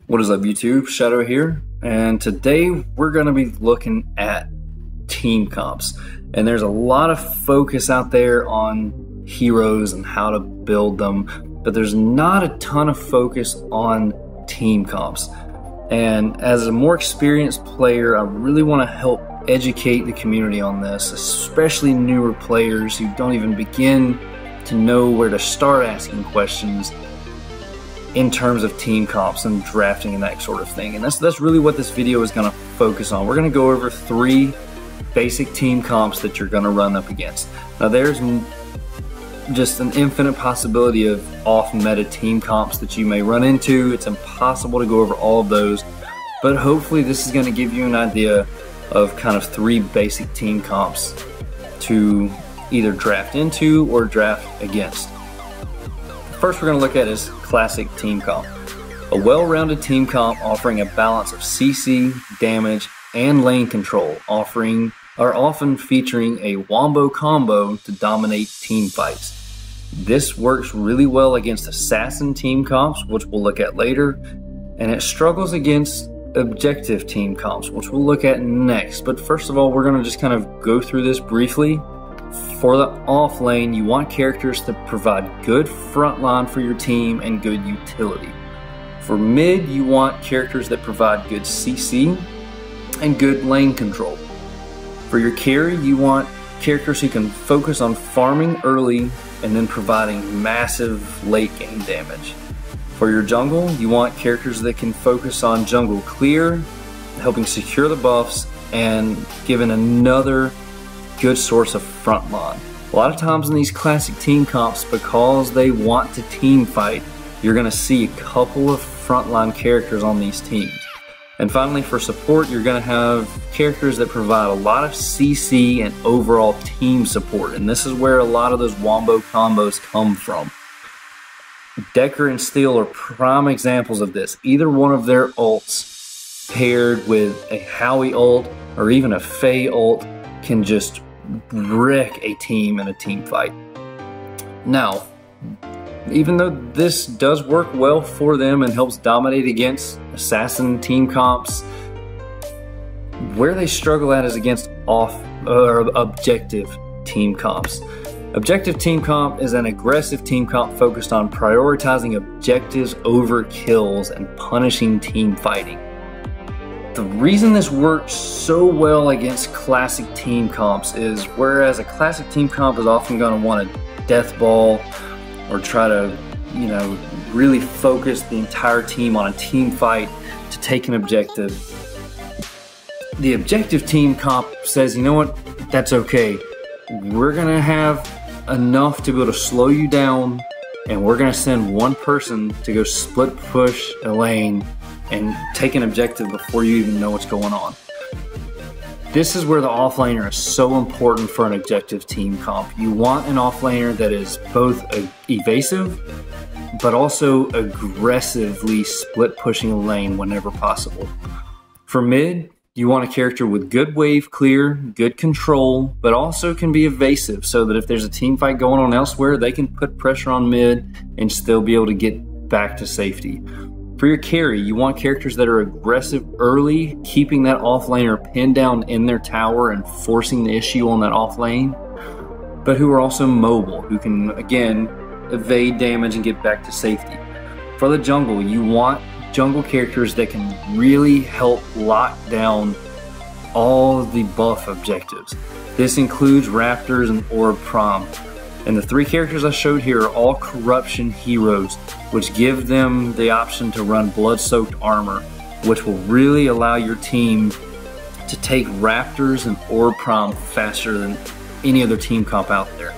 What is up, YouTube? Shadow here, and today we're going to be looking at team comps. And there's a lot of focus out there on heroes and how to build them, but there's not a ton of focus on team comps. And as a more experienced player, I really want to help educate the community on this, especially newer players who don't even begin to know where to start asking questions in terms of team comps and drafting and that sort of thing. And that's really what this video is going to focus on. We're going to go over 3 basic team comps that you're going to run up against. Now there's just an infinite possibility of off-meta team comps that you may run into. It's impossible to go over all of those, but hopefully this is going to give you an idea of kind of 3 basic team comps to either draft into or draft against. First we're going to look at is classic team comp. A well-rounded team comp offering a balance of CC, damage, and lane control, often featuring a wombo combo to dominate team fights. This works really well against assassin team comps, which we'll look at later, and it struggles against objective team comps, which we'll look at next. But first of all, we're going to just kind of go through this briefly. For the off lane, you want characters that provide good front line for your team and good utility. For mid, you want characters that provide good CC and good lane control. For your carry, you want characters who can focus on farming early and then providing massive late game damage. For your jungle, you want characters that can focus on jungle clear, helping secure the buffs and giving another good source of front line. A lot of times in these classic team comps, because they want to team fight, you're going to see a couple of frontline characters on these teams. And finally, for support, you're going to have characters that provide a lot of CC and overall team support, and this is where a lot of those wombo combos come from. Decker and Steel are prime examples of this. Either one of their ults paired with a Howie ult or even a Faye ult can just wreck a team in a team fight. Now, even though this does work well for them and helps dominate against assassin team comps, where they struggle at is against objective team comps. Objective team comp is an aggressive team comp focused on prioritizing objectives over kills and punishing team fighting. The reason this works so well against classic team comps is whereas a classic team comp is often going to want a death ball or try to, really focus the entire team on a team fight to take an objective, the objective team comp says, you know what, that's okay. We're going to have enough to be able to slow you down, and we're going to send one person to go split push a lane and take an objective before you even know what's going on. This is where the offlaner is so important for an objective team comp. You want an offlaner that is both evasive, but also aggressively split pushing a lane whenever possible. For mid, you want a character with good wave clear, good control, but also can be evasive so that if there's a team fight going on elsewhere, they can put pressure on mid and still be able to get back to safety. For your carry, you want characters that are aggressive early, keeping that offlaner pinned down in their tower and forcing the issue on that offlane, but who are also mobile, who can, again, evade damage and get back to safety. For the jungle, you want jungle characters that can really help lock down all of the buff objectives. This includes Raptors and Orb Prom. And the 3 characters I showed here are all corruption heroes, which give them the option to run blood-soaked armor, which will really allow your team to take Raptors and Orb Prom faster than any other team comp out there.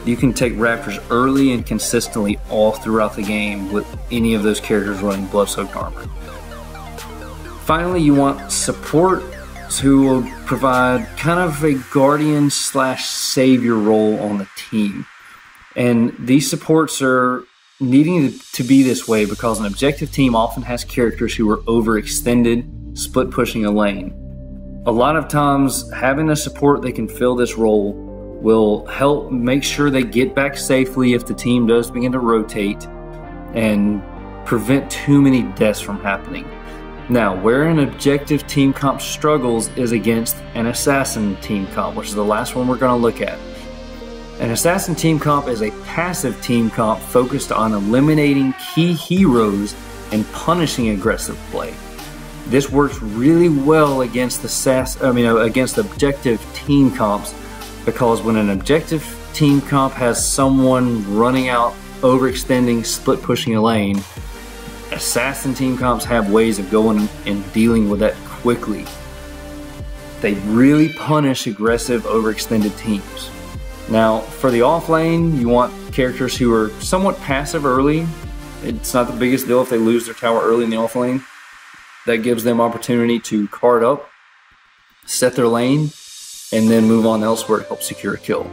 You can take Raptors early and consistently all throughout the game with any of those characters running blood-soaked armor. Finally, you want support who will provide kind of a guardian / savior role on the team. And these supports are needing to be this way because an objective team often has characters who are overextended, split pushing a lane. A lot of times having a support that can fill this role will help make sure they get back safely if the team does begin to rotate, and prevent too many deaths from happening. Now, where an objective team comp struggles is against an assassin team comp, which is the last one we're going to look at. An assassin team comp is a passive team comp focused on eliminating key heroes and punishing aggressive play. This works really well against against objective team comps, because when an objective team comp has someone running out, overextending, split pushing a lane, assassin team comps have ways of going and dealing with that quickly. They really punish aggressive, overextended teams. Now, for the off lane, you want characters who are somewhat passive early. It's not the biggest deal if they lose their tower early in the off lane. That gives them opportunity to card up, set their lane, and then move on elsewhere to help secure a kill.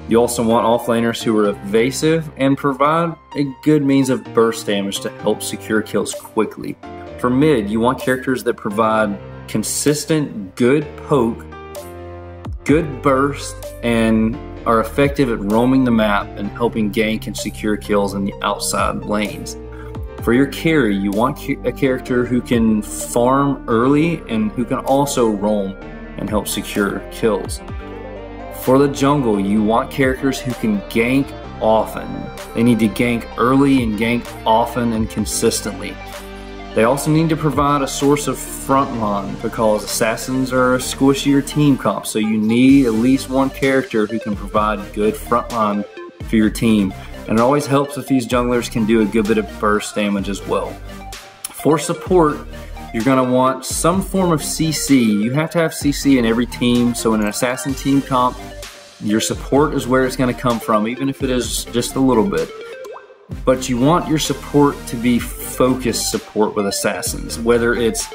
You also want offlaners who are evasive and provide a good means of burst damage to help secure kills quickly. For mid, you want characters that provide consistent, good poke, good burst, and are effective at roaming the map and helping gank and secure kills in the outside lanes. For your carry, you want a character who can farm early and who can also roam and help secure kills. For the jungle, you want characters who can gank often. They need to gank early and gank often and consistently. They also need to provide a source of frontline, because assassins are a squishier team comp, so you need at least one character who can provide good frontline for your team. And it always helps if these junglers can do a good bit of burst damage as well. For support, you're going to want some form of CC. You have to have CC in every team, so in an assassin team comp, your support is where it's going to come from, even if it is just a little bit. But you want your support to be focused support with assassins, whether it's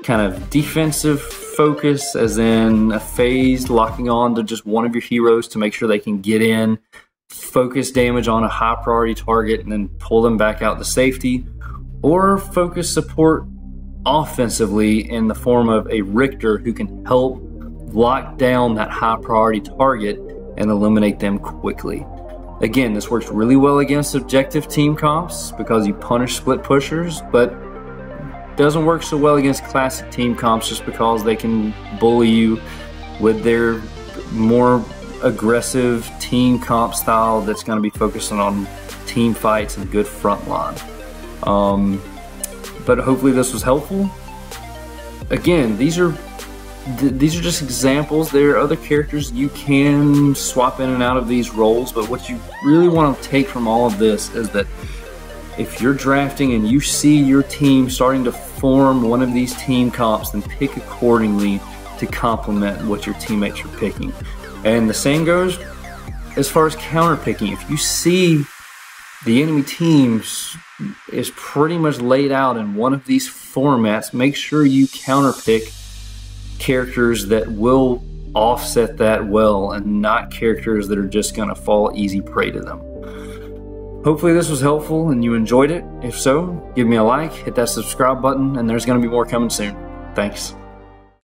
kind of defensive focus, as in a phase locking on to just one of your heroes to make sure they can get in, focus damage on a high priority target and then pull them back out to safety, or focus support offensively in the form of a Richter who can help lock down that high priority target and eliminate them quickly. Again, this works really well against objective team comps because you punish split pushers, but doesn't work so well against classic team comps just because they can bully you with their more aggressive team comp style that's going to be focusing on team fights and good front line. But hopefully this was helpful. Again, these are just examples. There are other characters you can swap in and out of these roles, but what you really want to take from all of this is that if you're drafting and you see your team starting to form one of these team comps, then pick accordingly to complement what your teammates are picking. And the same goes as far as counter picking. If you see the enemy team is pretty much laid out in one of these formats, make sure you counter pick characters that will offset that well and not characters that are just going to fall easy prey to them. Hopefully this was helpful and you enjoyed it. If so, give me a like, hit that subscribe button, and there's going to be more coming soon. Thanks.